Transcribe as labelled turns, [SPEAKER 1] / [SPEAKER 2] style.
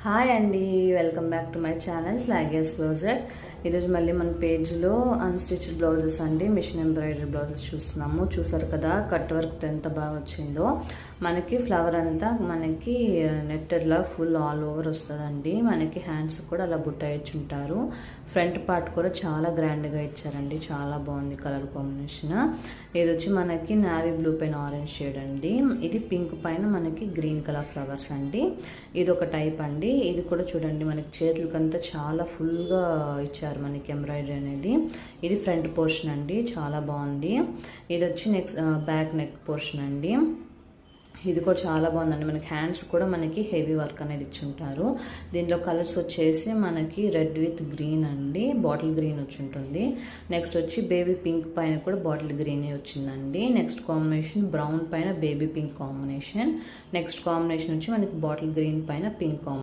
[SPEAKER 1] Hi అండి, welcome back to my channel స్లాగేస్ closet. ఈరోజు మళ్ళీ మన పేజ్లో అన్స్టిచ్డ్ బ్లౌజెస్ అండి, మిషన్ ఎంబ్రాయిడరీ బ్లౌజెస్ చూస్తున్నాము. చూసారు కదా కట్ వర్క్ ఎంత బాగా వచ్చిందో. మనకి ఫ్లవర్ అంతా మనకి నెట్టెడ్లా ఫుల్ ఆల్ ఓవర్ వస్తుందండి. మనకి హ్యాండ్స్ కూడా అలా బుట్ట ఇచ్చుంటారు. ఫ్రంట్ పార్ట్ కూడా చాలా గ్రాండ్గా ఇచ్చారండి, చాలా బాగుంది కలర్ కాంబినేషన్. ఇది వచ్చి మనకి నావీ బ్లూ పైన ఆరెంజ్ షేడ్ అండి, ఇది పింక్ పైన మనకి గ్రీన్ కలర్ ఫ్లవర్స్ అండి. ఇది ఒక టైప్ అండి. ఇది కూడా చూడండి మనకి చేతులకంతా చాలా ఫుల్గా ఇచ్చారు మనకి ఎంబ్రాయిడరీ అనేది. ఇది ఫ్రంట్ పోర్షన్ అండి, చాలా బాగుంది. ఇది వచ్చి నెక్స్ట్ బ్యాక్ నెక్ పోర్షన్ అండి. ఇది కూడా చాలా బాగుందండి. మనకి హ్యాండ్స్ కూడా మనకి హెవీ వర్క్ అనేది ఇచ్చుంటారు. దీంట్లో కలర్స్ వచ్చేసి మనకి రెడ్ విత్ గ్రీన్ అండి, బాటిల్ గ్రీన్ వచ్చి ఉంటుంది. నెక్స్ట్ వచ్చి బేబీ పింక్ పైన కూడా బాటిల్ గ్రీన్ వచ్చిందండి. నెక్స్ట్ కాంబినేషన్ బ్రౌన్ పైన baby pink combination. Next combination వచ్చి మనకి బాటిల్ గ్రీన్ పైన పింక్ కాంబినేషన్.